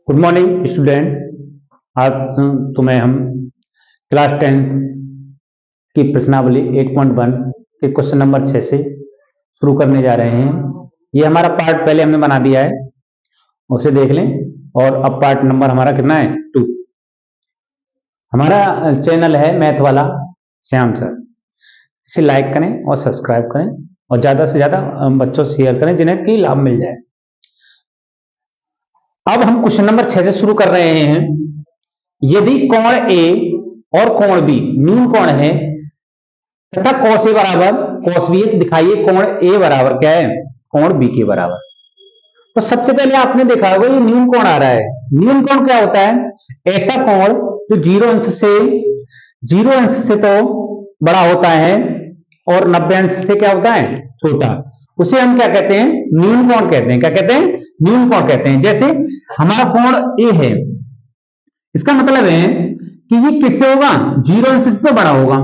Good morning student. आज तुम्हें हम क्लास 10 की प्रश्नावली 8.1 के क्वेश्चन नंबर 6 से शुरू करने जा रहे हैं। ये हमारा पार्ट पहले हमने बना दिया है, उसे देख लें। और अब पार्ट नंबर हमारा कितना है? 2। हमारा चैनल है मैथ वाला श्याम सर। इसे लाइक करें और सब्सक्राइब करें और ज्यादा से ज्यादा बच्चों से शेयर करें जिन्हें की लाभ मिल जाए। अब हम क्वेश्चन नंबर 6 से शुरू कर रहे हैं। यदि कोण ए और कोण बी न्यून कोण है तथा cos ए बराबर cos बी है, तो दिखाइए कोण ए बराबर क्या है? कोण बी के बराबर। तो सबसे पहले आपने देखा होगा ये न्यून कोण आ रहा है। न्यून कोण क्या होता है? ऐसा कोण जो 0 अंश से तो बड़ा होता है और 90 अंश से क्या होता है? छोटा। उसे हम क्या कहते हैं? न्यून कोण कहते हैं। क्या कहते हैं? न्यून कोण कहते हैं। जैसे हमारा कोण ए है, इसका मतलब है कि ये किससे होगा? 0 अंश से तो बड़ा होगा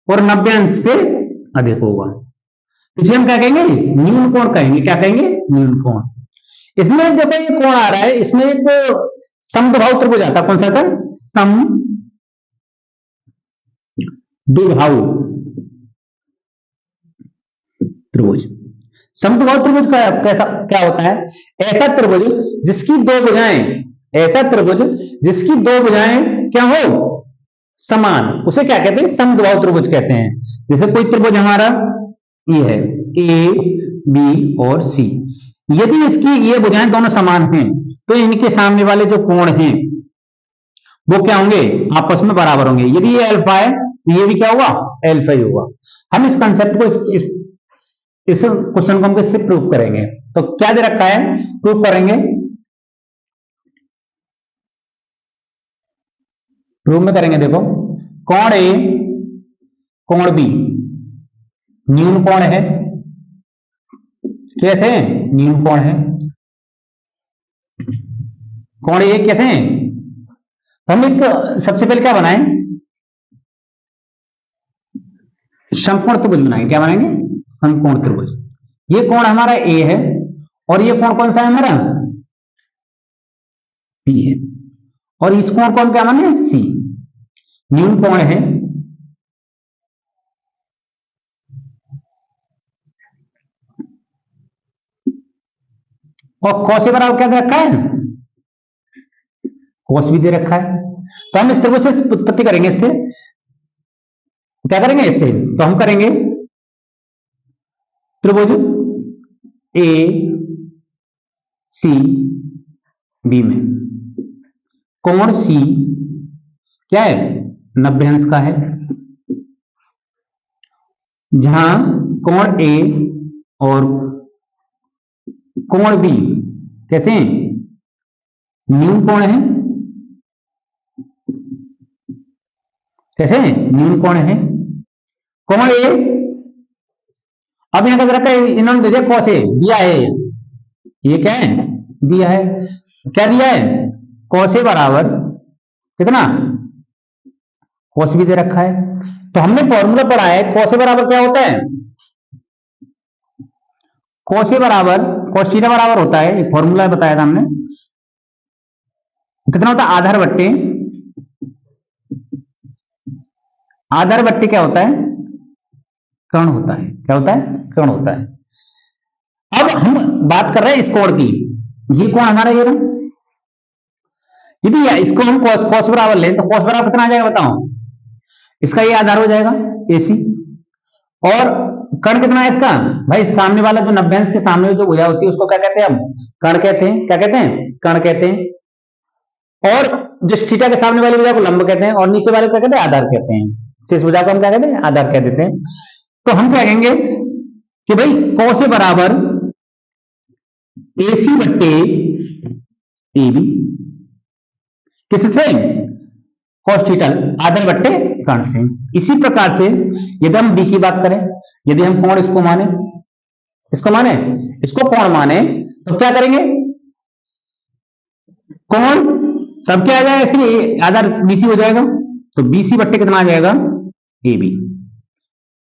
और 90 अंश से अधिक होगा। इसे हम क्या कहेंगे? न्यून कोण कहेंगे। क्या कहेंगे? न्यून कोण। इसमें जब ये कोण आ रहा है, इसमें एक समद्विबाहु त्रिभुज आता है। कौन सा था? समद्विबाहु त्रिभुज। समद्विबाहु त्रिभुज का कैसा क्या होता है? ऐसा त्रिभुज जिसकी दो भुजाएं क्या हो? समान, उसे क्या कहते हैं? समद्विबाहु त्रिभुज कहते हैं। जैसे कोई त्रिभुज हमारा ये है ए बी और सी, यदि इसकी ये भुजाएं दोनों समान हैं तो इनके सामने वाले जो कोण हैं वो क्या होंगे? आपस में बराबर होंगे। यदि ये अल्फा है तो ये भी क्या होगा? अल्फा ही होगा। हम इस कंसेप्ट को इस क्वेश्चन को हम किससे प्रूव करेंगे? तो क्या दे रखा है? प्रूव करेंगे। प्रूव में करेंगे। देखो, कोण ए कोण बी न्यून कोण है। कैसे? न्यून कोण है। कोण ए कैसे हैं? तो हम एक सबसे पहले क्या बनाएं? समकोण त्रिभुज बनाएंगे। क्या बनाएंगे? समकोण त्रिभुज। ये कोण हमारा ए है और ये कोण कौन सा है हमारा? बी है। और इस कोण को हम क्या माने? सी। न्यून कोण है और cos ए बराबर क्या दे रखा है? cos भी दे रखा है। तो हम इस त्रिभुज से उत्पत्ति करेंगे। इसके क्या करेंगे? इससे तो हम करेंगे त्रिभुज ए सी बी में कोण सी क्या है? 90 अंश का है। जहां कोण ए और कोण बी कैसे हैं? न्यून कोण है। कैसे हैं? न्यून कोण है। कोण ए अब यहां क्या रखा है? इन्होंने दे दिया cos ए, दिया है ये क्या है? दिया है। क्या दिया है? cos ए बराबर कितना? cos भी दे रखा है। तो हमने फॉर्मूला पढ़ा है cos ए बराबर क्या होता है? cos ए बराबर cos थीटा बराबर होता है, एक फॉर्मूला बताया था हमने। कितना होता है? आधार बट्टे क्या होता है? कर्ण होता है। क्या होता है? कर्ण होता है। अब हम बात कर रहे हैं इस कोण की। ये कोण हमारा ये रहा। यदि इसको हम cos बराबर लें तो cos बराबर कितना आ जाएगा बताओ? इसका ये आधार हो जाएगा AC। और कर्ण कितना है इसका? भाई सामने वाला जो 90 अंश के सामने जो भुजा होती है उसको क्या कहते हैं? हम कर्ण कहते हैं। क्या कहते हैं? कर्ण कहते हैं। और जिस थीटा के सामने वाली भुजा को लंब कहते हैं और नीचे वाले को क्या कहते हैं? आधार कहते हैं। शेष भुजा को हम क्या कहते हैं? आधार कह देते हैं। तो हम क्या कहेंगे कि भाई cos ए बराबर AC बट्टे AB किससे? cos थीटा आधार बट्टे कर्ण से। इसी प्रकार से यदि हम B की बात करें, यदि हम कोण इसको माने इसको कोण माने तो क्या करेंगे? कोण सब क्या आ जाएगा? इसके आधार BC हो जाएगा। तो BC बट्टे कितना आ जाएगा? AB।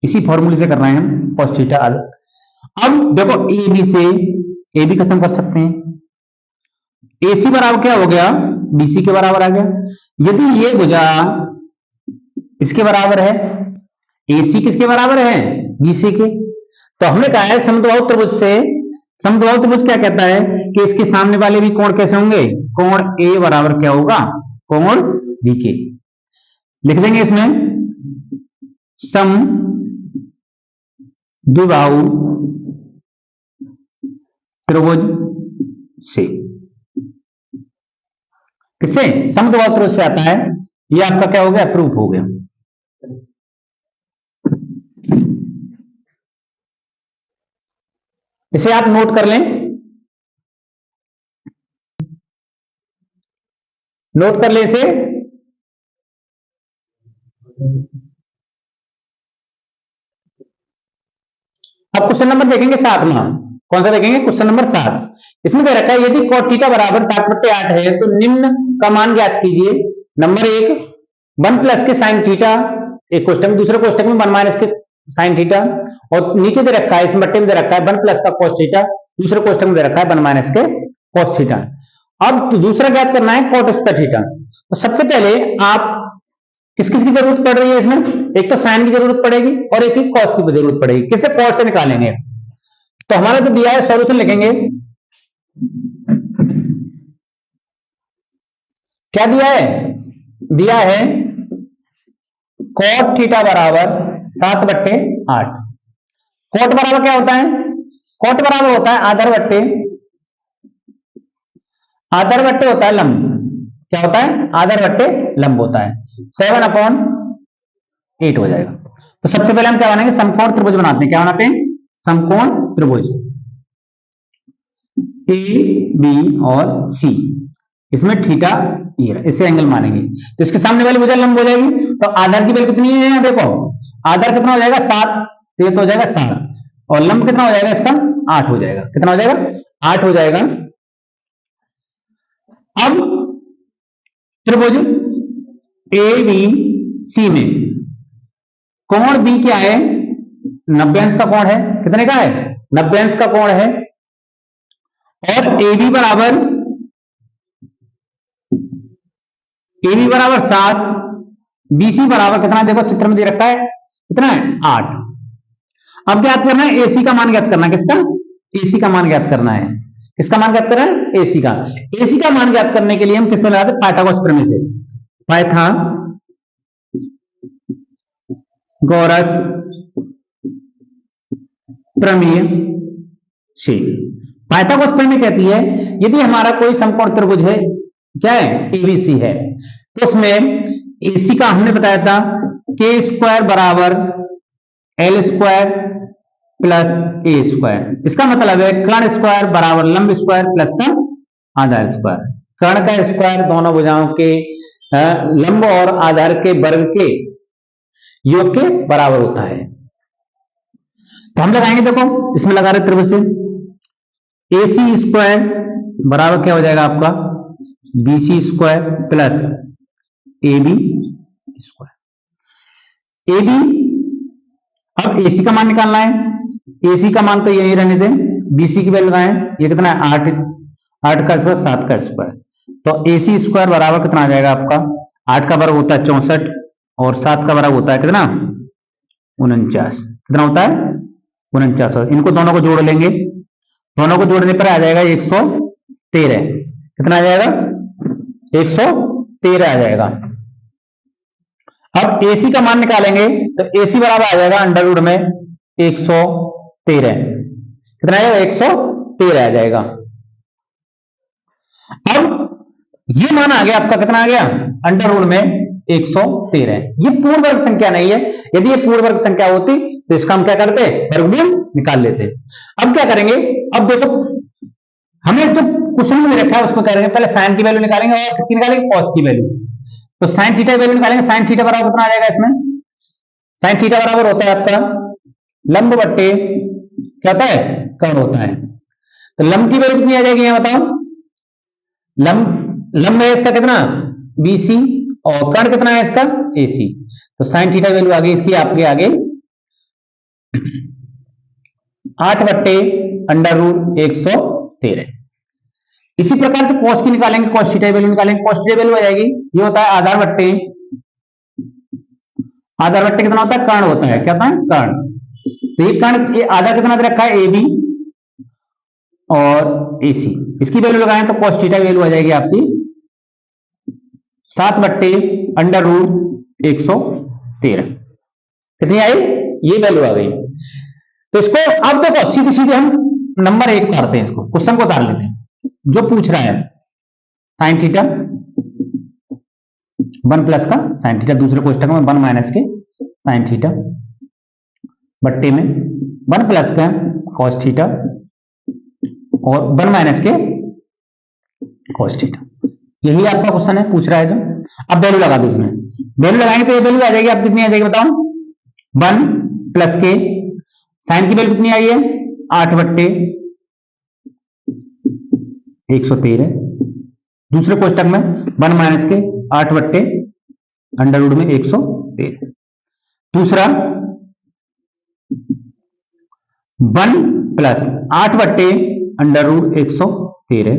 इसी फॉर्मूले से कर रहे हैं हम cos थीटा। अब देखो AB से AB खत्म कर सकते हैं AC बराबर क्या हो गया, BC के बराबर आ गया। यदि ये भुजा इसके बराबर है, AC किसके बराबर है, BC के, तो हमने कहा है समद्विबाहु त्रिभुज से, समद्विबाहु त्रिभुज क्या कहता है कि इसके सामने वाले भी कोण कैसे होंगे, कोण A बराबर क्या होगा, कोण B के। लिख देंगे इसमें समद्विबाहु त्रिभुज से, किससे, समद्विबाहु त्रिभुज से आता है। ये आपका क्या हो गया, प्रूफ हो गया। इसे आप नोट कर लें, नोट कर लें इसे। अब क्वेश्चन नंबर देखेंगे 7 में, कौन सा देखेंगे, क्वेश्चन नंबर 7। इसमें क्या रखा है, यदि cot थीटा बराबर 7/8 है तो निम्न का मान ज्ञात कीजिए। नंबर 1 1 प्लस के साइन थीटा, एक कोष्टक में, दूसरे कोष्टक में 1 माइनस के साइन थीटा, और नीचे दे रखा है, इस बट्टे में दे रखा है 1 प्लस का cos थीटा, दूसरे कोष्टक में दे रखा है 1 माइनस के cos थीटा। अब तो दूसरा ज्ञात करना है cot स्क्वायर थीटा। तो सबसे पहले आप किस किस की जरूरत पड़ रही है इसमें, एक तो साइन की जरूरत पड़ेगी और एक ही cos की जरूरत पड़ेगी। किससे, cot से निकालेंगे। तो हमारा जो दिया है सॉल्यूशन लिखेंगे, क्या दिया है, दिया है cot थीटा बराबर 7/8। cot बराबर क्या होता है, cot बराबर होता है आधार बट्टे होता है लंब, क्या होता है, आधार बट्टे लंब होता है, 7/8 हो जाएगा। तो सबसे पहले हम क्या बनाएंगे, समकोण त्रिभुज बनाते हैं। क्या बनाते हैं, समकोण त्रिभुज ए बी और सी, इसमें थीटा ये इसे एंगल मानेंगे। तो इसके सामने वाली भुजा लंब हो जाएगी। तो आधार की वैल्यू कितनी है, देखो आधार कितना हो जाएगा 7, तो ये तो हो जाएगा 7, और लंब कितना हो जाएगा इसका 8 हो जाएगा। कितना हो जाएगा, 8 हो जाएगा। अब त्रिभुज ए बी सी में कोण बी क्या है, 90 अंश का कोण है। कितने का है, 90 अंश का कोण है। और ए बी बराबर 7, बीसी बराबर कितना, देखो चित्र में दे रखा है कितना है 8। अब ज्ञात करना है एसी का मान, ज्ञात करना है किसका, एसी का मान ज्ञात करना है। किसका मान ज्ञात करना है, एसी का। एसी का मान ज्ञात करने के लिए हम किससे लगाते हैं, पाइथागोरस प्रमेय से। पाइथागोरस प्रमेय से, पाइथागोरस प्रमेय कहती है यदि हमारा कोई समकोण त्रिभुज है, क्या है, एबीसी है, तो उसमें एसी का हमने बताया था के स्क्वायर बराबर एल स्क्वायर प्लस ए स्क्वायर। इसका मतलब है कर्ण स्क्वायर बराबर लंब स्क्वायर प्लस का आधार स्क्वायर। कर्ण का स्क्वायर दोनों भुजाओं के लंब और आधार के वर्ग के योग के बराबर होता है। तो हम लगाएंगे, देखो इसमें लगा रहे त्रिभुज से, AC स्क्वायर बराबर क्या हो जाएगा आपका BC square plus AB square. AB, अब AC का मान निकालना है। AC का मान तो यही रहने दें, BC की वैल्यू लगाएं, ये कितना है 8 का स्क्वायर 7 का स्क्वायर। तो AC स्क्वायर बराबर कितना आ जाएगा आपका, 8 का वर्ग होता है 64 और 7 का वर्ग होता है कितना 49। कितना होता है 49। इनको दोनों को जोड़ लेंगे, दोनों को जोड़ने पर आ जाएगा 113। कितना आ जाएगा 113 आ जाएगा। अब AC का मान निकालेंगे तो AC बराबर आ जाएगा अंडर रूट में 113। कितना आ जाएगा 113 आ जाएगा। अब ये मान आ गया आपका, कितना आ गया अंडर रूट में 113। ये पूर्ण वर्ग संख्या नहीं है, यदि ये पूर्ण वर्ग संख्या होती तो इसका हम क्या करते, वर्गमूल निकाल लेते। अब क्या करेंगे, अब देखो हमें जो क्वेश्चन में रखा है उसको करेंगे, पहले साइन की वैल्यू निकालेंगे और किसकी निकालेंगे, कॉस की वैल्यू। तो साइन थीटा की वैल्यू निकालेंगे। साइन थीटा बराबर कितना आ जाएगा इसमें, साइन थीटा बराबर होता है आपका लंब बट्टे क्या होता है, कर्ण होता है। तो लंब की वैल्यू कितनी आ जाएगी, यहां बताओ, लंब है इसका कितना BC और कर्ण कितना है इसका AC। तो साइन थीटा वैल्यू आ गई इसकी आपके आगे 8/√113। इसी प्रकार से कॉस की निकालेंगे, कॉस थीटा वैल्यू निकालेंगे, कॉस थीटा वैल्यू आ जाएगी, ये होता है आधार बट्टे, आधार बट्टे कितना होता है, कर्ण होता है, क्या होता है, कर्ण। तो ये कर्ण, ये आधार कितना दे रखा है, ए बी और ए सी, इसकी वैल्यू लगाएं तो कॉस थीटा वैल्यू आ जाएगी आपकी 7/√113, कितनी आई, ये वैल्यू आ गई। तो इसको अब देखो सीधे सीधे हम नंबर 1 उतारते हैं, इसको क्वेश्चन को उतार लेते हैं जो पूछ रहा है, साइन थीटा 1 प्लस का साइन थीटा, दूसरे कोष्टक में 1 माइनस के साइन थीटा बट्टे में 1 प्लस का कॉस थीटा और 1 माइनस के कॉस थीटा, यही आपका क्वेश्चन है, पूछ रहा है जो। अब वैल्यू लगा दो, इसमें वैल्यू लगाएंगे तो ये वैल्यू आ जाएगी, अब कितनी आ जाएगी बताओ, 1 प्लस के साइन की वैल्यू कितनी आई है, 8/113, दूसरे कोष्टक में 1 माइनस के 8/√113, दूसरा 1 प्लस 8/√113,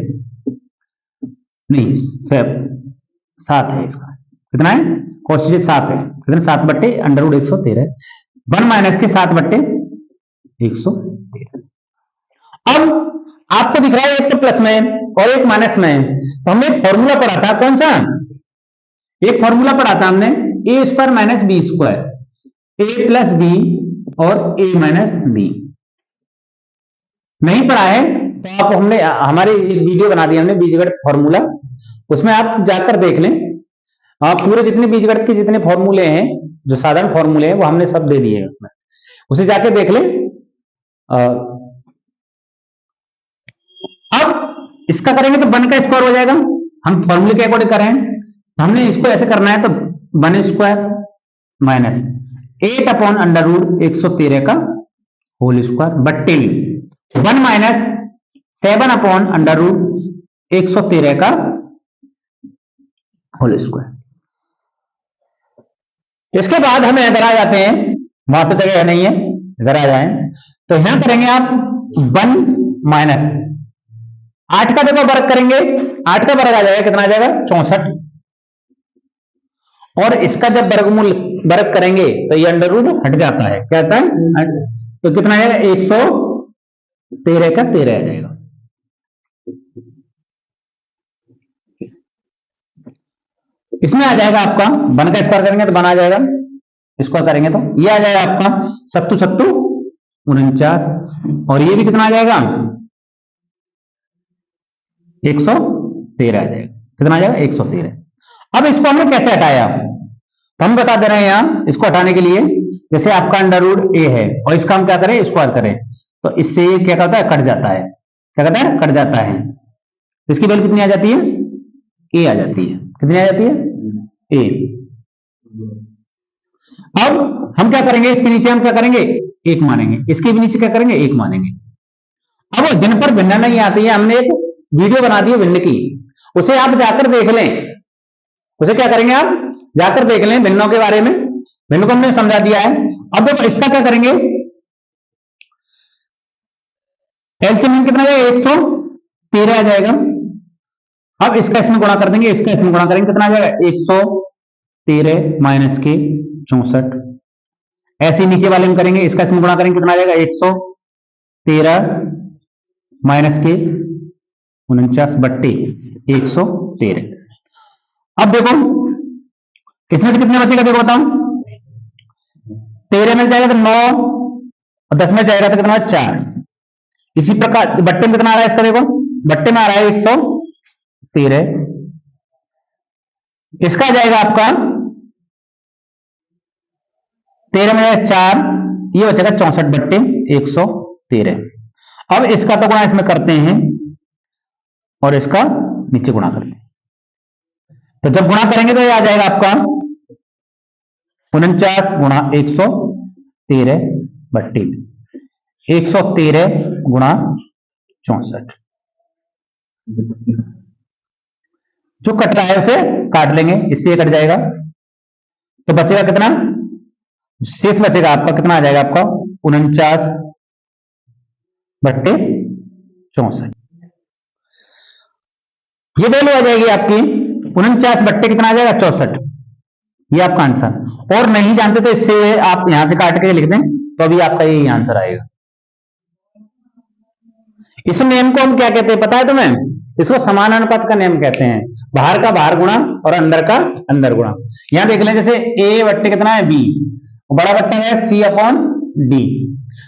नहीं 7 है इसका, कितना है, कॉस थीटा 7 है, कितना 7/√113, 1 माइनस के 7/113। अब आपको दिख रहा है एक तो प्लस में और एक माइनस में, तो हमने फॉर्मूला पढ़ा था, कौन सा, एक फॉर्मूला पढ़ा था हमने, ए स्क्वायर माइनस बी स्क्वायर, ए प्लस बी और ए माइनस बी। नहीं पढ़ा है तो आप, हमने हमारे वीडियो बना दिया हमने बीजगणित फॉर्मूला, उसमें आप जाकर देख लें, आप पूरे जितने बीजगणित के जितने फॉर्मूले हैं, जो साधारण फॉर्मूले हैं वो हमने सब दे दिए हैं उसमें, उसे जाके देख लें। अब इसका करेंगे तो 1 का स्क्वायर हो जाएगा, हम फॉर्मूले के अकॉर्डिंग कर रहे हैं, तो हमने इसको ऐसे करना है, तो 1 स्क्वायर माइनस 8/√113 का होल स्क्वायर बट्टे 1 माइनस 7/√113 का होल स्क्वायर। इसके बाद हम इधर आ जाते हैं, वहां तो जगह नहीं है, इधर आ जाए तो यहां करेंगे आप 1 माइनस 8 का देखो वर्ग करेंगे, 8 का वर्ग आ जाएगा, कितना आ जाएगा 64, और इसका जब वर्गमूल वर्ग करेंगे तो ये अंडर रूट हट जाता है, क्या आता है, तो कितना आएगा 113 का 13 आ जाएगा। इसमें आ जाएगा आपका 1 का स्क्वायर करेंगे तो 1 आ जाएगा, स्क्वायर करेंगे तो ये आ जाएगा आपका 7 7 49, और ये भी कितना आ जाएगा 113 आ जाएगा, कितना आ जाएगा 113। अब इसको हमने कैसे हटाया, तो हम बता दे रहे हैं यहां, इसको हटाने के लिए जैसे आपका अंडर रूट ए है और इसका हम क्या करें, स्क्वायर करें, तो इससे ये क्या करता है, कट जाता है, क्या कहता है, कट जाता है, इसकी वैल्यू कितनी आ जाती है, ए आ जाती है, कितनी आ जाती है, ए। अब हम क्या करेंगे, इसके नीचे हम क्या करेंगे, 1 मानेंगे, इसके भी नीचे क्या करेंगे, 1 मानेंगे। अब जिन पर भिन्न नहीं आती है, हमने एक वीडियो बना दी है भिन्न की, उसे आप जाकर देख लें, उसे क्या करेंगे आप जाकर देख लें भिन्नों के बारे में, भिन्न को हमने समझा दिया है। अब देखो इसका क्या करेंगे, एलसीएम कितना है, 113 आ जाएगा। अब इसका इसमें गुणा कर देंगे, इसका इसमें गुणा करेंगे, कितना आ जाएगा 113 माइनस के 64, ऐसे नीचे वाले में करेंगे, इसका इसमें गुणा करेंगे, कितना आ जाएगा 113 माइनस के 49 बट्टे 113। अब देखो इसमें से कितने बचेगा, देखो बताओ, 13 मिल जाएगा तो 9 और 10 में जाएगा तो कितना 4। इसी प्रकार बट्टे में कितना आ रहा है इसका, देखो बट्टे में आ रहा है 113, इसका आ जाएगा आपका 13 में 4, ये बचेगा 64 बट्टे 113। अब इसका तो गुणा इसमें करते हैं और इसका नीचे गुणा करते हैं, तो जब गुणा करेंगे तो ये आ जाएगा आपका 49 गुणा 113 बट्टे 113 गुणा 64, जो कट रहा है उसे काट लेंगे, इससे कट जाएगा, तो बचेगा कितना, शेष बचेगा आपका, कितना आ जाएगा आपका 49 बट्टे 64। ये वैल्यू आ जाएगी आपकी 49 बट्टे कितना आ जाएगा 64, ये आपका आंसर। और नहीं जानते तो इससे आप यहां से काट के लिख दें तो अभी आपका यही आंसर आएगा। इस नियम को हम क्या कहते हैं पता है तुम्हें? इसको समानुपात का नियम कहते हैं। बाहर का बाहर गुणा और अंदर का अंदर गुणा। यहां देख लें जैसे ए बट्टे कितना है बी, बड़ा बट्टा है सी अपॉन डी,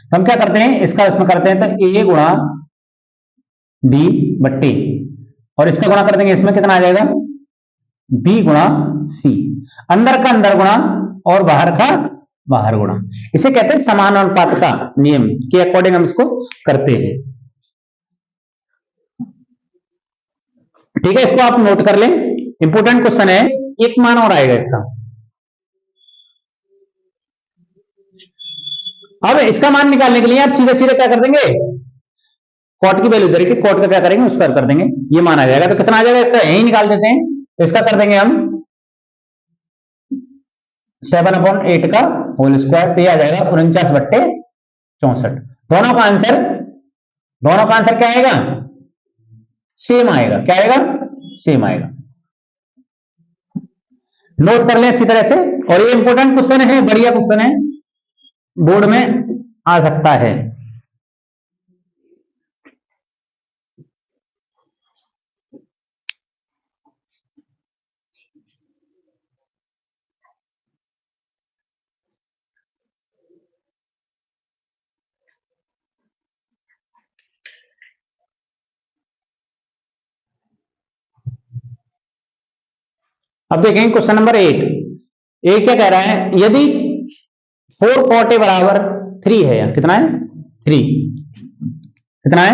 तो हम क्या करते हैं इसका इसमें करते हैं तो ए गुणा डी बट्टे और इसका गुणा कर देंगे इसमें कितना आ जाएगा बी गुणा सी, अंदर का अंदर गुणा और बाहर का बाहर गुणा। इसे कहते हैं समानुपात का नियम के अकॉर्डिंग हम इसको करते हैं। ठीक है, इसको आप नोट कर लें, इंपोर्टेंट क्वेश्चन है। एक मान और आएगा इसका। अब इसका मान निकालने के लिए आप सीधे सीधे क्या कर देंगे, कॉट की वैल्यू इधर की, कॉट का क्या करेंगे उसका कर देंगे, ये मान आ जाएगा। तो कितना आ जाएगा इसका यही निकाल देते हैं, तो इसका कर देंगे हम 7/8 का होल स्क्वायर, तो ये आ जाएगा 49 बट्टे 64। दोनों का आंसर क्या आएगा सेम आएगा। क्या आएगा सेम आएगा। नोट कर लें अच्छी तरह से, और ये इंपॉर्टेंट क्वेश्चन है, बढ़िया क्वेश्चन है, बोर्ड में आ सकता है। अब देखेंगे क्वेश्चन नंबर 8। ए क्या कह रहा है, यदि 4 cot A बराबर 3 है, कितना है 3, कितना है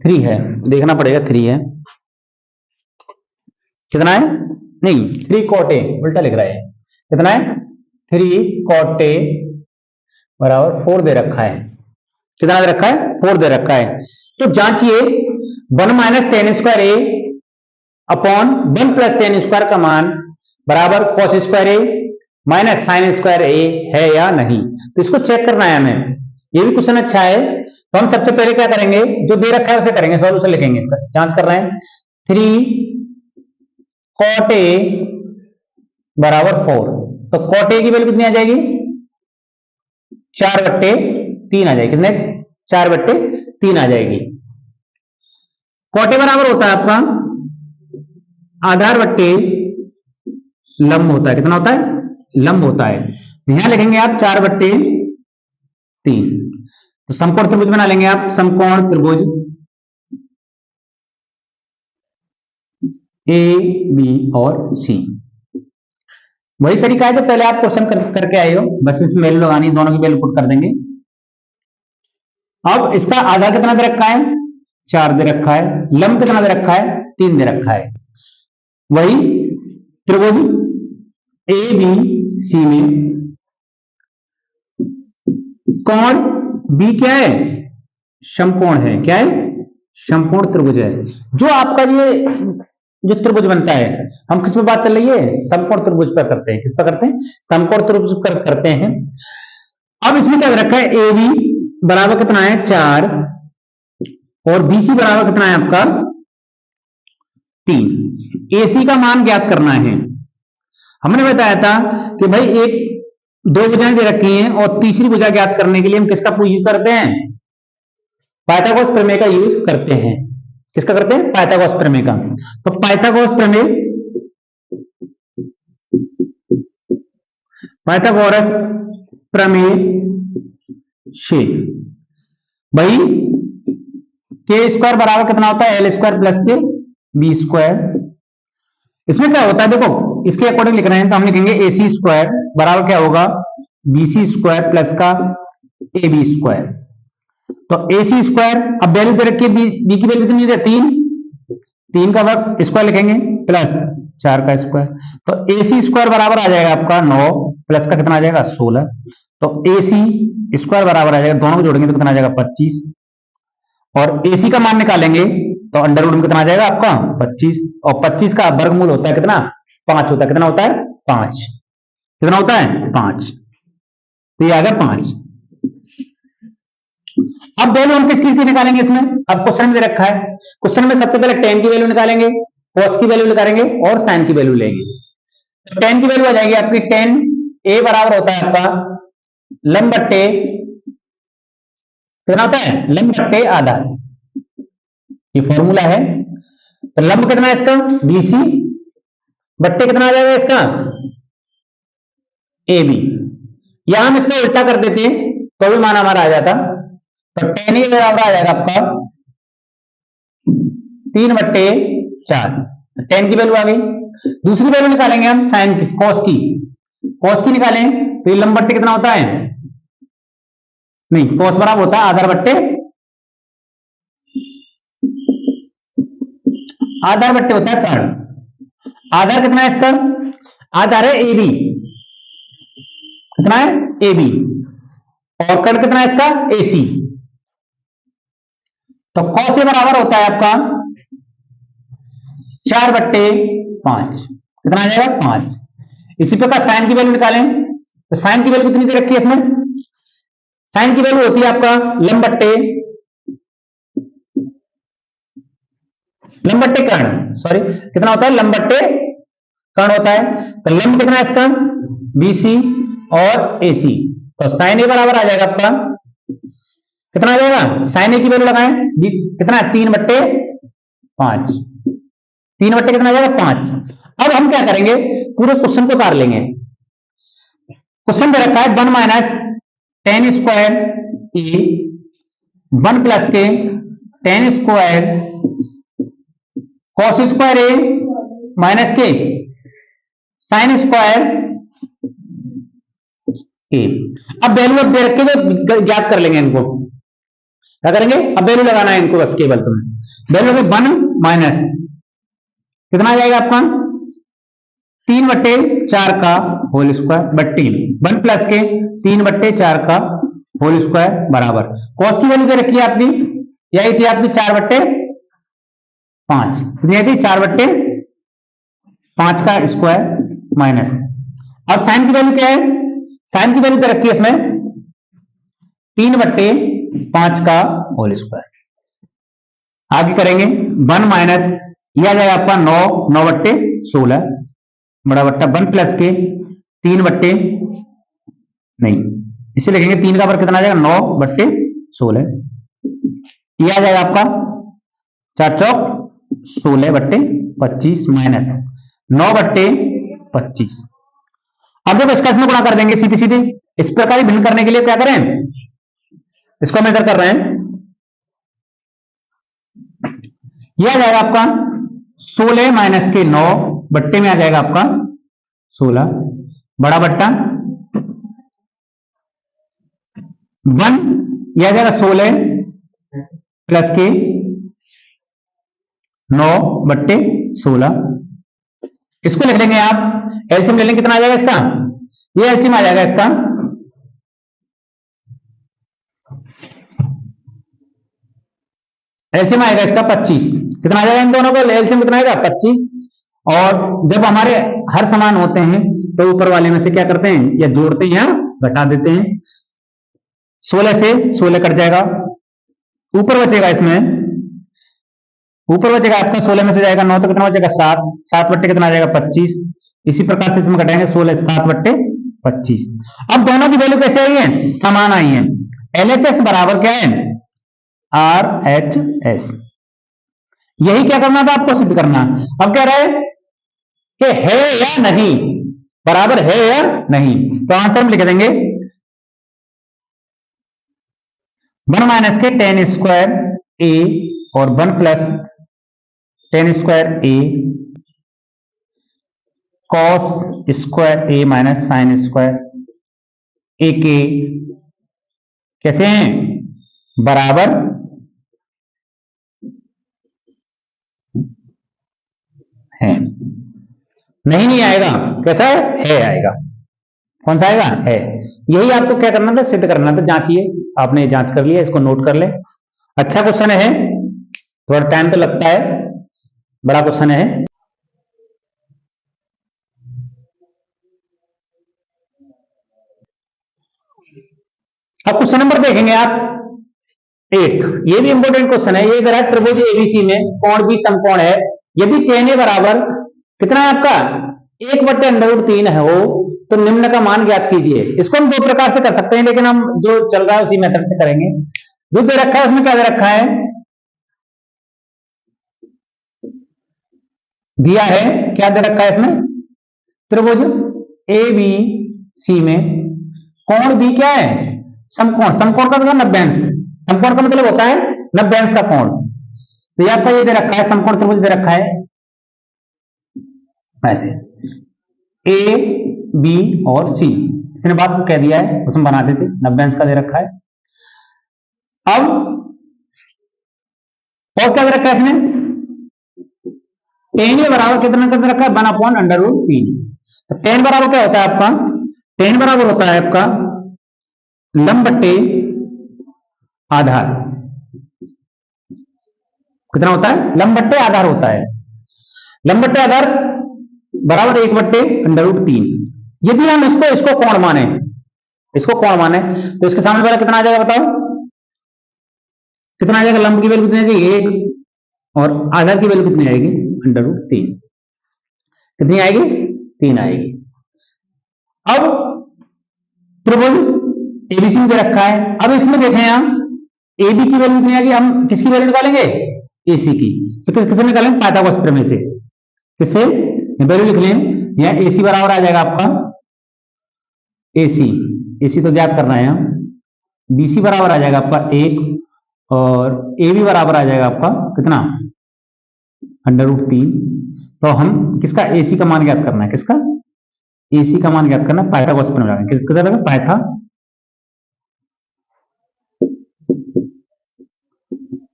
3 है, देखना पड़ेगा 3 है, कितना है नहीं 3 cot A उल्टा लिख रहा है, कितना है 3 cot A बराबर 4 दे रखा है, कितना दे रखा है 4 दे रखा है। तो जांचिए 1 - tan स्क्वायर ए अपॉन 1 + tan स्क्वायर का मान बराबर cos स्क्वायर ए माइनस साइन स्क्वायर ए है या नहीं। तो इसको चेक करना है हमें, ये भी क्वेश्चन अच्छा है। तो हम सबसे पहले क्या करेंगे, जो दे रखा है उसे करेंगे, सॉल्यूशन लिखेंगे, इसका जांच कर रहे हैं। 3 cot A बराबर 4, तो cot A की वैल्यू कितनी आ जाएगी 4/3 आ जाएगी, कितने 4/3 आ जाएगी। cot A बराबर होता है आपका आधार बट्टे लंब होता है, कितना होता है लंब होता है। यहां लिखेंगे आप 4/3, तो समकोण त्रिभुज बना लेंगे आप, समकोण त्रिभुज ए बी और सी। वही तरीका है जो पहले आप क्वेश्चन करके आए हो, बस इसमें वैल्यू लगानी, दोनों की वैल्यू पुट कर देंगे। अब इसका आधार कितना दे रखा है 4 दे रखा है, लंब कितना दे रखा है 3 दे रखा है। वही त्रिभुज ए बी सी में कोण बी क्या है समकोण है, क्या है समकोण त्रिभुज है। जो आपका ये जो त्रिभुज बनता है, हम किस पर बात चल रही है समकोण त्रिभुज पर करते हैं, किस पर करते हैं समकोण त्रिभुज पर करते हैं। अब इसमें क्या रखा है ए बी बराबर कितना है 4 और बी सी बराबर कितना है आपका 3। एसी का मान ज्ञात करना है। हमने बताया था कि भाई एक 2 भुजाएं दे रखी हैं और तीसरी भुजा ज्ञात करने के लिए हम किसका यूज करते हैं पाइथागोरस प्रमेय का यूज करते हैं। किसका करते हैं पाइथागोरस प्रमेय का। तो पाइथागोरस प्रमेय से भाई के स्क्वायर बराबर कितना होता है एल स्क्वायर प्लस के बी स्क्वायर। इसमें क्या होता है देखो, इसके अकॉर्डिंग लिख रहे हैं तो हम लिखेंगे ए सी स्क्वायर बराबर क्या होगा बी सी स्क्वायर प्लस का ए बी स्क्वायर। तो ए सी स्क्वायर अब वैल्यू दे रखिए बी की वैल्यू कितनी है 3 का वर्ग स्क्वायर लिखेंगे प्लस 4 का स्क्वायर। तो ए सी स्क्वायर बराबर आ जाएगा आपका 9 प्लस का कितना आ जाएगा 16। तो ए सी स्क्वायर बराबर आ जाएगा, दोनों को जोड़ेंगे तो कितना आ जाएगा 25 और ए सी का मान निकालेंगे तो अंडर रूट में कितना आ जाएगा आपका 25 और 25 का वर्गमूल होता है कितना 5 होता है। कितना होता है 5, कितना होता है 5, तो ये आ गया 5। अब वैल्यू हम किस की निकालेंगे इसमें? अब क्वेश्चन में दे रखा है, क्वेश्चन में सबसे पहले टेन की वैल्यू निकालेंगे, कॉस की वैल्यू निकालेंगे और साइन की वैल्यू लेंगे। तो टेन की वैल्यू आ जाएगी आपकी, टेन ए बराबर होता है आपका लंब बट्टे कितना होता है, लंब बट्टे आधा, ये फॉर्मूला है। तो लंब कितना है इसका, बीसी, बट्टे कितना आ जाएगा इसका, ए बी। या हम इसको उल्टा कर देते तो भी मान हमारा आ जाता। तो टेन ए बराबर आ जाएगा आपका 3/4, टेन की वैल्यू आ गई। दूसरी वैल्यू निकालेंगे हम साइन की, कॉस की, कॉस की निकालें तो ये लंब बट्टे कितना होता है, नहीं कॉस बराबर होता है आधार बट्टे, आधार बट्टे होता है कर्ण। आधार कितना है इसका, आधार है ए बी, कितना है ए बी, और कर्ण कितना है इसका ए सी। तो कॉस ए बराबर होता है आपका 4/5, कितना आ जाएगा 5। इसी प्रकार साइन की वैल्यू निकालें तो साइन की वैल्यू कितनी दे रखी है इसमें, साइन की वैल्यू होती है आपका लंब बट्टे कर्ण, सॉरी कितना होता है, लंब बट्टे कर्ण होता है। तो लंब कितना है इसका बीसी और एसी, तो साइन ए बराबर आ जाएगा आपका कितना आ जाएगा, साइन ए की वैल्यू लगाएं, कितना है 3/5, 3 बट्टे कितना आ जाएगा 5। अब हम क्या करेंगे, पूरे क्वेश्चन को उतार लेंगे। क्वेश्चन दे रखा है 1 माइनस टेन स्क्वायर ए 1 प्लस के टेन स्क्वायर कॉस स्क्वायर ए माइनस के साइन स्क्वायर ए। अब वैल्यू अब दे रखे तो ज्ञात कर लेंगे इनको, क्या करेंगे, अब वैल्यू लगाना है इनको बस केवल तुम्हें। वैल्यू में 1 माइनस कितना आ जाएगा आपका 3/4 का होल स्क्वायर बट्टे 1 प्लस के 3/4 का होल स्क्वायर बराबर कॉस की वैल्यू दे रखी है आपकी, यही थी आपकी 4/5, कितनी थी 4/5 का स्क्वायर माइनस। अब साइन की वैल्यू क्या है, साइन की वैल्यू दे रखी है इसमें 3/5 का होल स्क्वायर। आगे करेंगे 1 माइनस, यह आ जाएगा आपका 9/16 बड़ा बट्टा 1 प्लस के 3 नहीं, इसे लिखेंगे 3 का पर कितना आ जाएगा 9/16, यह आ जाएगा आपका 4 चौक 16/25 माइनस 9/25। अब जब इसका इसमें गुणा कर देंगे सीधे सीधे, इस प्रकार भिन्न करने के लिए क्या करें, इसको मेजर कर रहे हैं, यह आ जाएगा आपका 16 माइनस के 9 बट्टे में आ जाएगा आपका 16 बड़ा बट्टा 1, यह आ जाएगा 16 प्लस के 9/16। इसको लिख लेंगे आप, एलसीएम ले लेंगे, कितना आ जाएगा इसका, ये एलसीएम आ जाएगा इसका एलसीएम आएगा इसका 25, कितना आ जाएगा इन दोनों को एलसीएम कितना आएगा 25। और जब हमारे हर समान होते हैं तो ऊपर वाले में से क्या करते हैं, या जोड़ते हैं या घटा देते हैं। 16 से 16 कट जाएगा, ऊपर बचेगा इसमें, ऊपर बचेगा आपका 16 में से जाएगा 9 तो कितना बचेगा 7, 7 बट्टे कितना आ जाएगा 25। इसी प्रकार से इसमें घटाएंगे 16 7/25। अब दोनों की वैल्यू कैसे आई है, समान आई है। LHS बराबर क्या है RHS, यही क्या करना था आपको सिद्ध करना। अब कह रहे हैं कि है या नहीं, बराबर है या नहीं, तो आंसर में लिख देंगे 1 माइनस के टेन स्क्वायर ए और 1 प्लस टेन स्क्वायर ए कॉस स्क्वायर ए माइनस साइन स्क्वायर ए के कैसे हैं, बराबर है। नहीं आएगा, कैसा है आएगा, कौन सा आएगा है। यही आपको क्या करना था, सिद्ध करना था। जांचिए, आपने जांच कर लिया, इसको नोट कर ले। अच्छा क्वेश्चन है, थोड़ा टाइम तो लगता है, बड़ा क्वेश्चन है। अब क्वेश्चन नंबर देखेंगे आप, एट। ये भी इंपॉर्टेंट क्वेश्चन है। ये है त्रिभुज एबीसी में कोण बी समकोण है, यदि tan A बराबर कितना है आपका 1/√3 है हो तो निम्न का मान ज्ञात कीजिए। इसको हम दो प्रकार से कर सकते हैं, लेकिन हम जो चल रहा है उसी मेथड से करेंगे। जो दे रखा है उसमें क्या दे रखा है, दिया है क्या दे रखा है इसमें, त्रिभुज ए बी सी में कोण बी क्या है, समकोण। समकोण का मतलब 90 अंश, समकोण का मतलब होता है 90 अंश का कोण। तो ये आपका ये दे रखा है, समकोण त्रिभुज दे रखा है ऐसे ए बी और सी। इसने बात को कह दिया है, उसमें बना देते, 90 अंश का दे रखा है। अब और क्या दे रखा है इसने, tan A बराबर कितना कर दे रखा है 1/√3। तो tan बराबर क्या होता है आपका, tan बराबर होता है आपका लंब बट्टे आधार। कितना होता है, लंब बट्टे आधार होता है। लंब बट्टे आधार बराबर 1/√3। यदि हम इसको कोण माने, इसको कोण माने तो इसके सामने वाला कितना आ जाएगा बताओ, कितना आ जाएगा, लंब की वैल्यू कितनी आ जाएगी 1 और आधार की वैल्यू कितनी आएगी √3। कितनी आएगी 3 आएगी। अब त्रिभुज एबीसी में रखा है। अब इसमें देखें हम एबी की वैल्यू कितनी आएगी, हम किसकी वैल्यू निकालेंगे, एसी की। किससे निकालेंगे, पाइथागोरस प्रमेय से। किससे, वैल्यू लिख लें, यहां एसी बराबर आ जाएगा आपका एसी, एसी तो ज्ञात करना है हम, बीसी बराबर आ जाएगा आपका 1 और ए बी बराबर आ जाएगा आपका कितना √3। तो हम किसका एसी का मान ज्ञात करना है, किसका एसी का मान ज्ञात करना है, पाइथागोरस प्रमेय लगाएंगे। किसका लगेगा,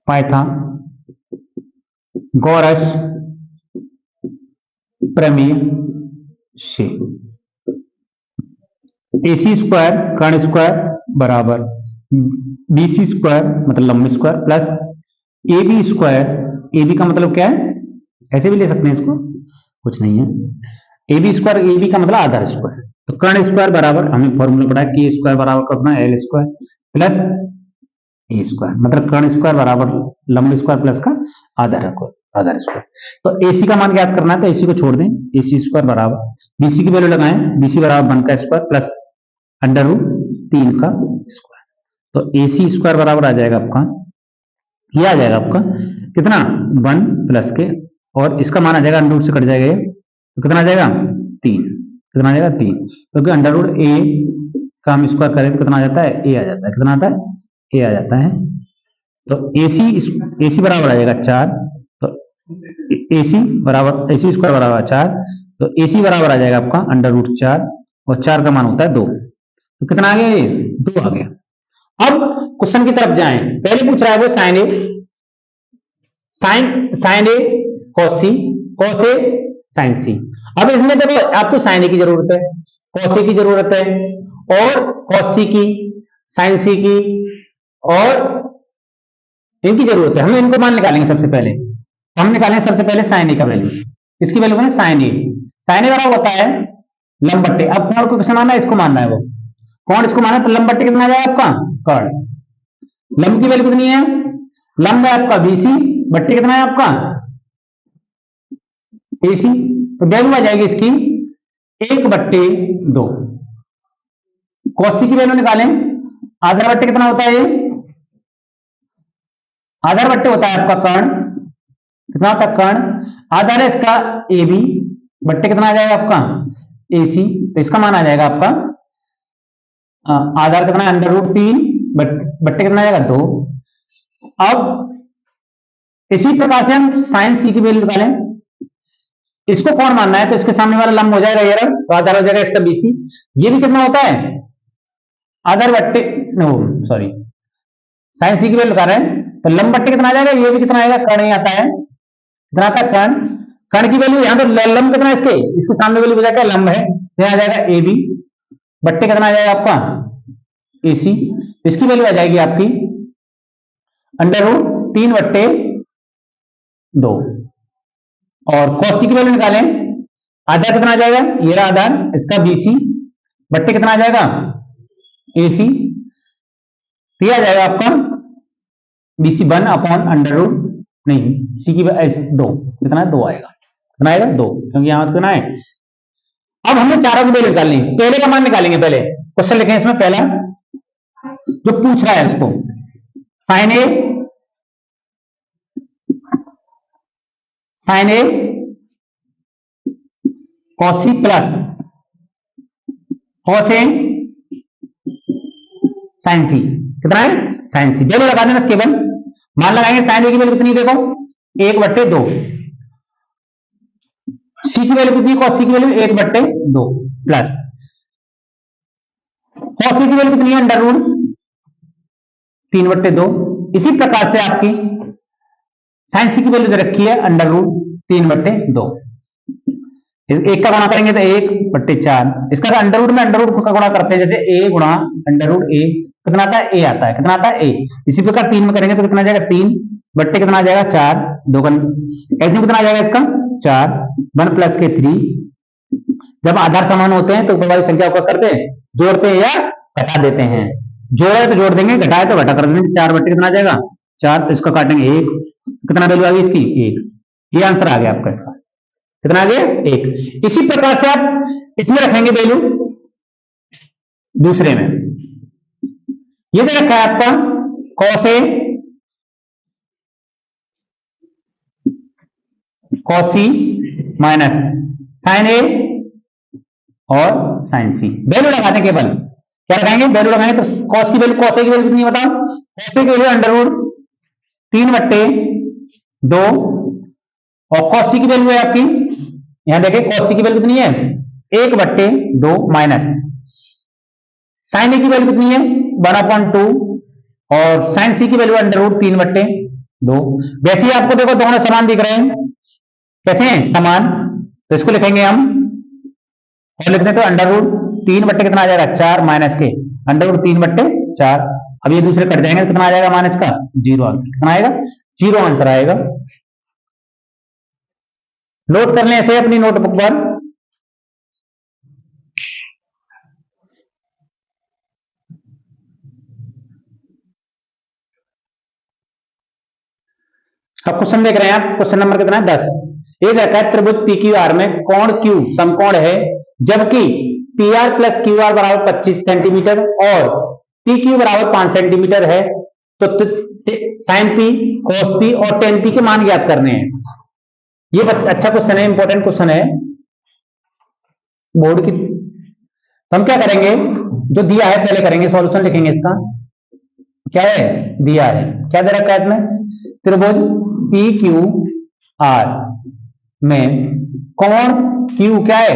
पाइथागोरस प्रमेय से एसी स्क्वायर कर्ण स्क्वायर बराबर बीसी स्क्वायर मतलब लंब square plus A B square, A B का मतलब क्या है, ऐसे भी ले सकते हैं इसको, कुछ नहीं है, A B square, A B का मतलब आधार स्क्वायर। तो कर्ण स्क्वायर बराबर हमने फॉर्मूला पढ़ा के स्क्वायर बराबर कितना एल स्क्वायर प्लस ए स्क्वायर, मतलब कर्ण स्क्वायर बराबर लंब स्क्वायर प्लस का आधार स्क्वायर। तो एसी का मान ज्ञात करना है तो एसी को छोड़ दें, एसी स्क्वायर बराबर बीसी की वैल्यू लगाएं, बीसी बराबर 1 का स्क्वायर प्लस √3 का स्क्वायर। तो एसी स्क्वायर बराबर आ जाएगा आपका, ये आ जाएगा आपका कितना 1 प्लस के, और इसका मान आ जाएगा √ से कट जाएगा, तो कितना आ जाएगा 3, कितना आ जाएगा 3, क्योंकि √a का हम स्क्वायर करें तो कितना आ जाता है, a आ जाता है, कितना आता है, a आ जाता है। तो AC बराबर आ जाएगा 4, तो AC स्क्वायर बराबर 4, तो AC बराबर आ जाएगा आपका √4 और 4 का मान होता है 2, तो कितना आ गया, ये 2 आ गया। अब क्वेश्चन की तरफ जाएं, पहले पूछ रहा है वो sign A cos C, cos A sin C। अब इसमें देखो आपको साइन ए की जरूरत है, cos A की जरूरत है और cos C की, sin C की और इनकी जरूरत है। हम इनको मान निकालेंगे सबसे पहले, हम निकालेंगे सबसे पहले साइन ए का वैल्यू। इसकी वैल्यू है साइन ए बराबर होता है लंब बट्टे, अब कोण को किसे मानना है, इसको मानना है, वो कोण इसको मानना है, तो लंब बट्टे कितना आ जाएगा आपका कर्ण। लंब की वैल्यू कितनी है, लंब है आपका बीसी बट्टे कितना है आपका एसी, तो वैल्यू आ जाएगी इसकी 1/2। cos C की वैल्यू निकालें, आधार बट्टे कितना होता है, आधार बट्टे होता है आपका कर्ण, कितना होता है कर्ण, आधार है इसका ए बी बट्टे कितना आ जाएगा आपका एसी, तो इसका मान आ जाएगा आपका आधार कितना है √3 बट्टे कितना आ जाएगा 2। अब इसी प्रकार से हम साइन सी की वैल्यू निकालें, इसको कौन मानना है, तो इसके सामने वाला लंब हो जाएगा ये, तो आधार हो जाएगा इसका बीसी, ये भी कितना होता है आधार बट्टे, नो सॉरी साइन सी की वैल्यू निकाल रहे हैं, तो लंब बट्टे कितना आ जाएगा, ये भी कितना आएगा कर्ण ही आता है, कितना आता है कर्ण, कर्ण की वैल्यू यहां पर लंब कितना है इसके सामने वैल्यू हो जाएगा लंब है, तो आ जाएगा ए बी बट्टे कितना आ जाएगा आपका एसी, इसकी वैल्यू आ जाएगी आपकी √3/2। और cos C की वैल्यू निकालें, आधार कितना आ जाएगा, ये रहा आधार इसका बीसी बट्टे कितना आ जाएगा एसी, तो आ जाएगा आपका BC 1 अपॉन अंडर रूट, नहीं C की 2, कितना है 2 आएगा, कितना आएगा 2, क्योंकि यहां कितना है। अब हमने चारों की वैल्यू निकालनी, पहले का मान निकालेंगे, पहले क्वेश्चन लिखें इसमें, पहला जो पूछ रहा है उसको sign A cos C plus cos A sign सी, कितना है साइन सी, वैल्यू लगा देना केवल, मान लगाएंगे साइन ए की वैल्यू कितनी देखो 1/2, सी की वैल्यू कितनी, कॉस सी की वैल्यू 1/2 प्लस कॉस सी की वैल्यू कितनी है अंडर रूट 3/2। इसी प्रकार से आपकी साइन सी की वैल्यू जो रखी है अंडर रूट 3/2, एक का गुणा करेंगे तो 1/4, इसका अंडर रूट में अंडर रूट का गुणा करते हैं, जैसे a गुणा अंडर रूट a कितना आता है a आता है, कितना आता है a। इसी प्रकार 3 में करेंगे तो कितना आ जाएगा 3 बट्टे कितना आ जाएगा 4, 2 ऐसे कितना आ जाएगा इसका 4, 1 प्लस के 3। जब आधार समान होते हैं तो ऊपर वाली संख्या को करते हैं जोड़ते हैं या घटा देते हैं, जोड़े तो जोड़ देंगे, घटाए तो घटा कर देंगे, 4 बट्टे कितना आ जाएगा 4, तो इसका काटेंगे 1, कितना वैल्यू आ गई इसकी 1, ये आंसर आ गया आपका इसका, कितना आ गया 1। इसी प्रकार से आप इसमें रखेंगे वैल्यू दूसरे में, ये जो रखा है आपका cos A cos C minus sign ए और साइन सी, वैल्यू लगाते हैं केवल, क्या लगाएंगे वैल्यू लगाएंगे, तो कॉस की वैल्यू कॉस ए की वैल्यू कितनी बताओ, कॉस ए की वैल्यू अंडर रूट 3/2 और कॉस सी की वैल्यू है आपकी, यहां देखें कॉस सी की वैल्यू कितनी है 1/2 माइनस साइन ए की वैल्यू कितनी है 1/2 और साइन सी की वैल्यू अंडर रूट 3/2। वैसे ही आपको देखो दोनों समान दिख रहे हैं, कैसे हैं समान, तो इसको लिखेंगे हम और लिखते हैं तो अंडर रूट 3 कितना आ जाएगा 4 माइनस के अंडर रूट 3/4। अब ये दूसरे कट जाएंगे, कितना आ जाएगा माइनस का 0 आंसर, कितना आएगा 0 आंसर आएगा। नोट कर लें ऐसे अपनी नोटबुक पर, अब क्वेश्चन देख रहे हैं आप, क्वेश्चन नंबर कितना है 10। एक रखा है त्रिभुज पी क्यू आर में कोण क्यू समकोण है, जबकि P R plus Q R बराबर 25 सेंटीमीटर और पी क्यू बराबर 5 सेंटीमीटर है, तो साइन पी कॉस पी और टेन पी के मान ज्ञात करने हैं। ये अच्छा क्वेश्चन है, इंपॉर्टेंट क्वेश्चन है बोर्ड की। तो हम क्या करेंगे, जो दिया है पहले करेंगे, सॉल्यूशन लिखेंगे इसका, क्या है दिया है, क्या दे रखा है इसमें, त्रिभुज पी क्यू आर में कोण क्यू क्या है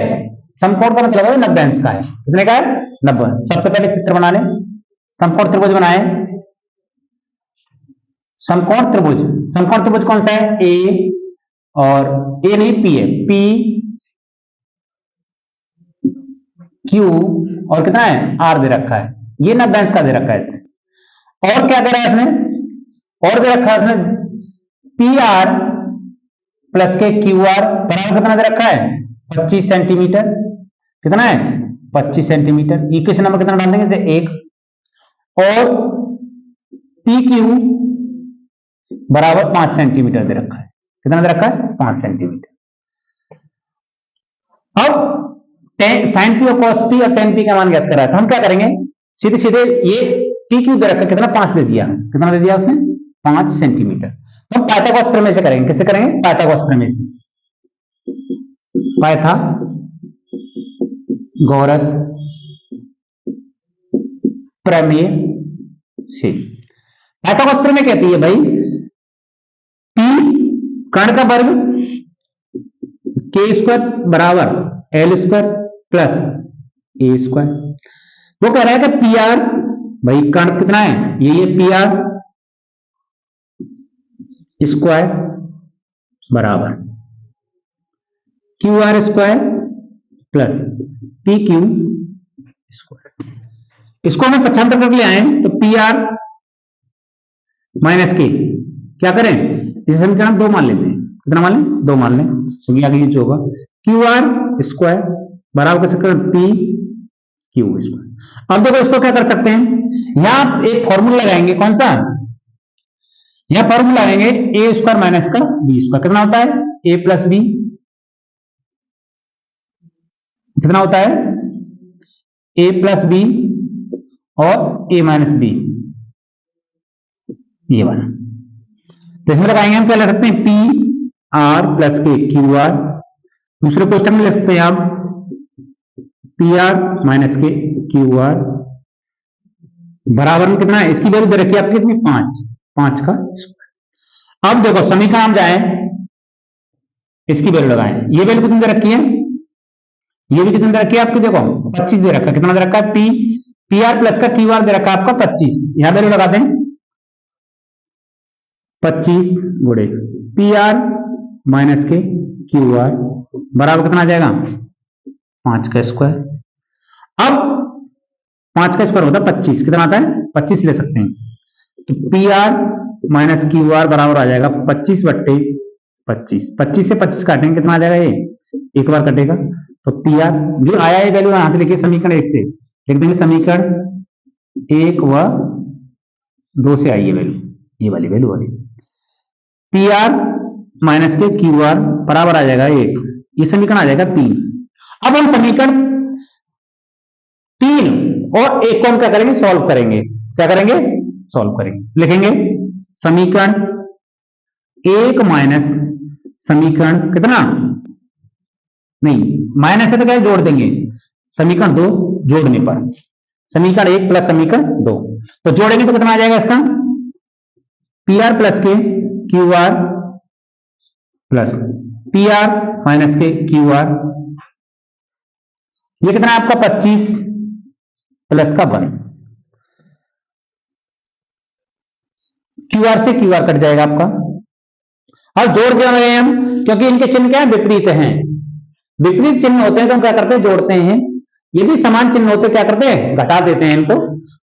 समकोण का मतलब है 90 अंश का है, कितने का है 90। सबसे पहले चित्र बना लें, समकोण त्रिभुज बनाए, समकोण त्रिभुज कौन सा है ए, और ए नहीं पी है, पी क्यू और कितना है आर दे रखा है, ये 90 अंश का दे रखा है इसने। और क्या दे रहा है इसने, और दे रखा है इसने पी आर प्लस के क्यू आर बराबर कितना दे रखा है 25 सेंटीमीटर, कितना है 25 सेंटीमीटर। इक्वेशन नंबर कितना डाल देंगे से 1, और पी क्यू बराबर 5 सेंटीमीटर दे रखा है, कितना दे रखा है 5 सेंटीमीटर। अब साइन पी और कॉस पी और टेन पी का मान ज्ञात करा है, तो हम क्या करेंगे सीधे सीधे, ये पी क्यू दे रखा है कितना 5 दे दिया, कितना दे दिया उसने 5 सेंटीमीटर। तो हम पाइथागोरस प्रमेय से करेंगे, किससे करेंगे पाइथागोरस प्रमेय से, पाइथागोरस प्रमेय से। पाइथागोरस प्रमेय कहती है भाई पी कर्ण का वर्ग के स्क्वायर बराबर एल स्क्वायर प्लस ए स्क्वायर। वो कह रहा है कि पी आर भाई कर्ण कितना है ये पी आर स्क्वायर बराबर Q R square plus P Q square. इसको हमें पक्षांतर करके ले आए तो पी आर माइनस के क्या करें, इसे समीकरण 2 मान लेते हैं, कितना मान लें 2 मान लें, क्योंकि आगे ये होगा क्यू आर स्क्वायर बराबर कैसे करें पी क्यू स्क्वायर। अब देखो इसको क्या कर सकते हैं, यहां आप एक फॉर्मूला लगाएंगे, कौन सा यहां फॉर्मूला लगाएंगे ए स्क्वायर माइनस का बी स्क्वायर कितना होता है ए प्लस बी कितना होता है ए प्लस बी और ए माइनस बी ये वाला। तो इसमें लगाएंगे हम क्या ले सकते हैं पी आर प्लस के क्यू आर। दूसरे क्वेश्चन में ले सकते हैं आप पी आर माइनस के क्यू आर बराबर में कितना है इसकी वैल्यू दे रखी है आपकी कितनी 5 5 का स्क्वायर। अब देखो समीकरण हम जाए इसकी वैल्यू लगाएं ये वैल्यू कितनी दे रखी है ये भी कितनी दे रखी है आपकी देखो 25 दे रखा है कितना दे रखा है पी आर प्लस का क्यू आर दे रखा है आपका 25 यहां वैल्यू लगा दें 25 गुणे पी आर माइनस के क्यू आर बराबर कितना आ जाएगा 5 का स्क्वायर। अब 5 का स्क्वायर होता है 25 कितना आता है 25 ले सकते हैं तो P R minus Q R बराबर आ जाएगा 25 बट्टे 25 25 से 25 काटेंगे कितना आ जाएगा ये एक बार कटेगा तो पी आर जो आया है वैल्यू यहां से लिखिए समीकरण 1 से लिख देंगे समीकरण 1 व 2 से आई है वैल्यू ये वाली वैल्यू वाली पी आर माइनस के क्यू आर बराबर आ जाएगा 1 ये समीकरण आ जाएगा 3। अब हम समीकरण 3 और 1 को हम क्या करेंगे सॉल्व करेंगे क्या करेंगे सॉल्व करेंगे लिखेंगे समीकरण 1 माइनस समीकरण कितना नहीं माइनस है तो क्या जोड़ देंगे समीकरण 2 जोड़ने पर समीकरण 1 प्लस समीकरण 2 तो जोड़ेंगे तो कितना आ जाएगा इसका पी आर प्लस के Q R plus P R minus के क्यू आर ये कितना है आपका 25 प्लस का 1 क्यू आर से क्यू आर कट जाएगा आपका। अब जोड़ क्यों रहे हैं हम क्योंकि इनके चिन्ह क्या है विपरीत हैं विपरीत चिन्ह होते हैं तो हम क्या करते हैं जोड़ते हैं यदि समान चिन्ह होते क्या करते हैं घटा देते हैं इनको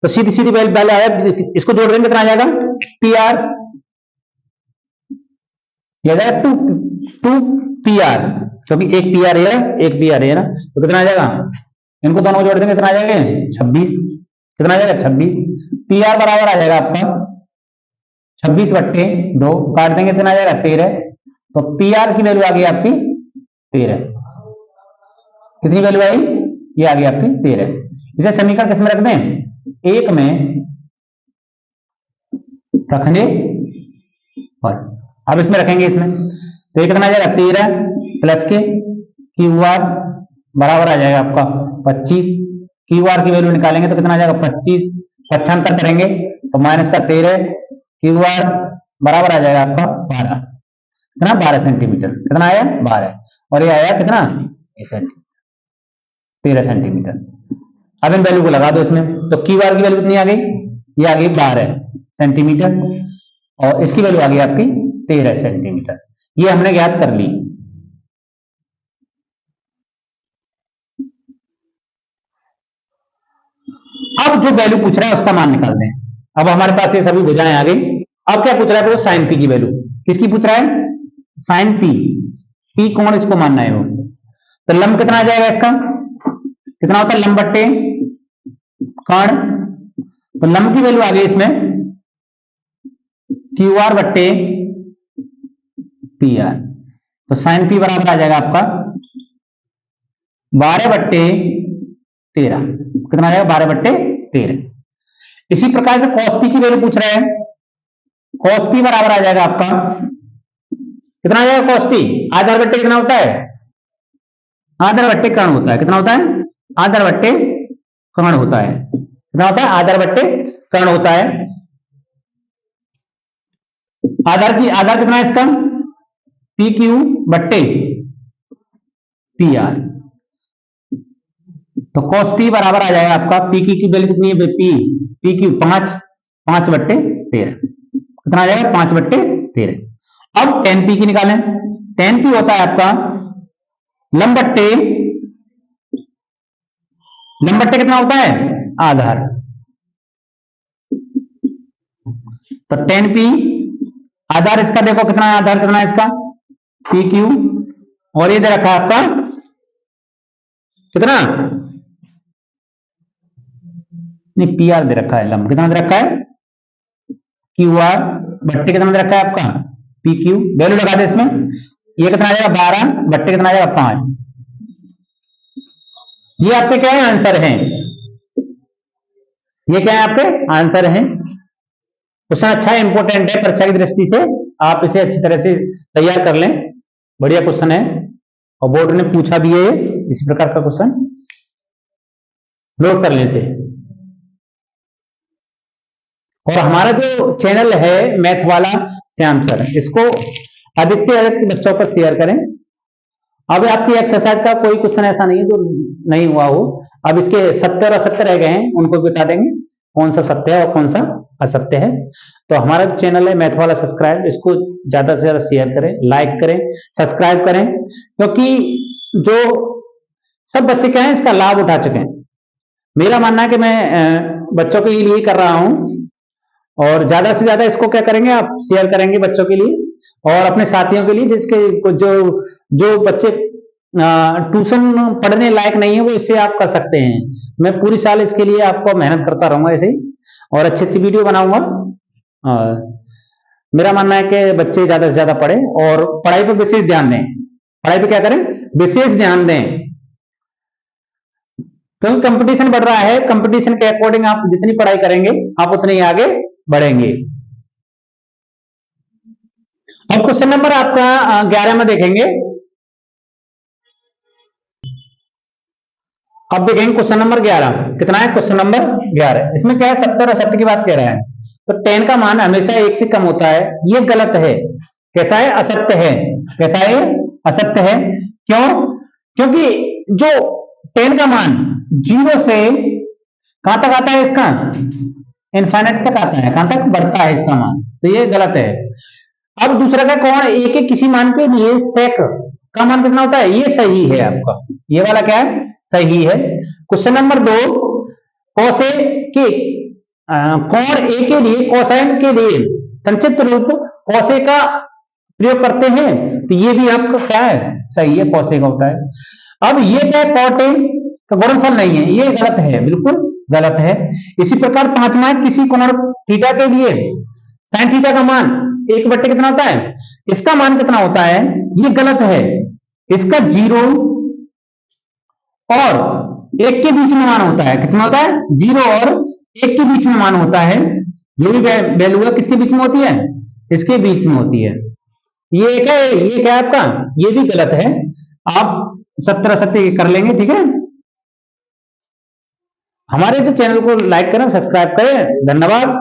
तो सीधी सीधी वैल्यू आया इसको जोड़ देंगे कितना आ जाएगा P R two P R क्योंकि एक पी आर है एक पी आर है ना तो कितना आ जाएगा इनको दोनों को जोड़ देंगे कितना आ जाएगा 26 कितना आ जाएगा 26 पी आर बराबर आ जाएगा आपका 26 बट्टे 2 काट देंगे कितना आ जाएगा 13 तो पी आर की वैल्यू आ गई आपकी 13 कितनी वैल्यू आई ये आ गई आपकी 13। इसे समीकरण किस में रख दें 1 में रखने और अब इसमें रखेंगे इसमें तो ये कितना आ जाएगा 13 प्लस के क्यू आर बराबर आ जाएगा आपका 25 क्यू आर की वैल्यू निकालेंगे तो कितना आ जाएगा 25 पक्षांतर करेंगे तो माइनस का 13 क्यू आर बराबर आ जाएगा आपका 12 कितना 12 सेंटीमीटर कितना आया 12 और ये आया कितना 13 सेंटीमीटर। अब इन वैल्यू को लगा दो इसमें तो क्यू आर की वैल्यू कितनी आ गई ये आ गई 12 सेंटीमीटर और इसकी वैल्यू आ गई आपकी 13 सेंटीमीटर ये हमने ज्ञात कर ली। अब जो वैल्यू पूछ रहा है उसका मान निकाल दें। अब हमारे पास ये सभी भुजाएं आ गई। अब क्या पूछ रहा है वो साइन पी की वैल्यू किसकी पूछ रहा है साइन पी पी कौन इसको मानना है वो तो लंब कितना आ जाएगा इसका कितना होता है लंब बट्टे कर्ण तो लंब की वैल्यू आ गई इसमें क्यू आर बट्टे पी आर तो साइन पी बराबर आ जाएगा आपका 12 बट्टे 13 कितना आ जाएगा 12 बट्टे 13। इसी प्रकार से कॉस पी की वैल्यू पूछ रहा है कॉस पी बराबर आ जाएगा आपका कितना आ जाएगा कॉस पी आधार बट्टे कितना होता है आधार बट्टे कर्ण होता है कितना होता है आधार बट्टे कर्ण होता है कितना होता है आधार बट्टे कर्ण होता है। आधार कितना है इसका पी क्यू बट्टे पी आर तो cos p बराबर आ जाएगा आपका पी की वैल्यू कितनी है पी क्यू 5 बट्टे 13 कितना आ जाएगा 5 बट्टे 13। अब tan p की निकालें tan p होता है आपका लंब बट्टे कितना होता है आधार तो tan p आधार इसका देखो कितना है आधार कितना है इसका पी क्यू और ये दे रखा है आपका कितना नहीं पी आर दे रखा है लंब कितना दे रखा है क्यू आर बट्टे कितना दे रखा है आपका पी क्यू, वैल्यू लगा दे इसमें, ये कितना आ जाएगा 12, बट्टे कितना आ जाएगा 5। ये आपके क्या है आंसर हैं, ये क्या है आपके आंसर हैं। क्वेश्चन अच्छा है, इंपॉर्टेंट है, परीक्षा की दृष्टि से आप इसे अच्छी तरह से तैयार कर लें, बढ़िया क्वेश्चन है और बोर्ड ने पूछा भी है इसी प्रकार का क्वेश्चन, नोट कर लें इसे। और हमारा जो चैनल है मैथ वाला श्याम सर, इसको अधिक से अधिक बच्चों पर शेयर करें। अब आपकी एक्सरसाइज का कोई क्वेश्चन ऐसा नहीं है जो नहीं हुआ हो, अब इसके 70 और 70 रह गए हैं, उनको बता देंगे कौन सा सत्य है और कौन सा असत्य है। तो हमारा चैनल है मैथ वाला सब्सक्राइब, इसको ज्यादा से ज्यादा शेयर करें, लाइक करें, सब्सक्राइब करें, क्योंकि जो सब बच्चे क्या है इसका लाभ उठा चुके हैं। मेरा मानना है कि मैं बच्चों के लिए कर रहा हूं, और ज्यादा से ज्यादा इसको क्या करेंगे आप शेयर करेंगे बच्चों के लिए और अपने साथियों के लिए, जिसके जो जो बच्चे ट्यूशन पढ़ने लायक नहीं है वो इससे आप कर सकते हैं। मैं पूरी साल इसके लिए आपको मेहनत करता रहूंगा ऐसे ही, और अच्छी अच्छी वीडियो बनाऊंगा। मेरा मानना है कि बच्चे ज्यादा से ज्यादा पढ़ें और पढ़ाई पर विशेष ध्यान दें, पढ़ाई पे क्या करें विशेष ध्यान दें, क्योंकि कंपटीशन बढ़ रहा है, कंपटीशन के अकॉर्डिंग आप जितनी पढ़ाई करेंगे आप उतने ही आगे बढ़ेंगे। अब क्वेश्चन नंबर आपका 11 में देखेंगे, अब देखेंगे क्वेश्चन नंबर 11 कितना है, क्वेश्चन नंबर 11 इसमें क्या है 70 और 70 की बात कह रहा है। तो 10 का मान हमेशा 1 से कम होता है, ये गलत है। कैसा है असत्य है, कैसा है असत्य है, क्यों, क्योंकि जो 10 का मान 0 से कहां तक आता है, इसका इनफाइनाइट तक आता है, कहां तक बढ़ता है इसका मान, तो ये गलत है। अब दूसरा का कौन ए के किसी मान के लिए सेक का मान कितना होता है, ये सही है आपका, ये वाला क्या है सही है। क्वेश्चन नंबर 2 कोसे के कोण ए के लिए कोसाइन के लिए संक्षिप्त रूप कोसे का प्रयोग करते हैं, तो ये भी आपका क्या है सही है, कोसे का होता है। अब ये क्या कॉटेन का गुणनफल नहीं है, ये गलत है, बिल्कुल गलत है। इसी प्रकार 5वां है किसी कोण थीटा के लिए साइन थीटा का मान 1/, कितना होता है, इसका मान कितना होता है, ये गलत है। इसका 0 और 1 के बीच में मान होता है, कितना होता है 0 और 1 के बीच में मान होता है, जो भी वैल्यू है किसके बीच में होती है, इसके बीच में होती है। ये क्या है, ये क्या है आपका, ये भी गलत है। आप 70 70 कर लेंगे, ठीक है। हमारे जो चैनल को लाइक करें, सब्सक्राइब करें, धन्यवाद।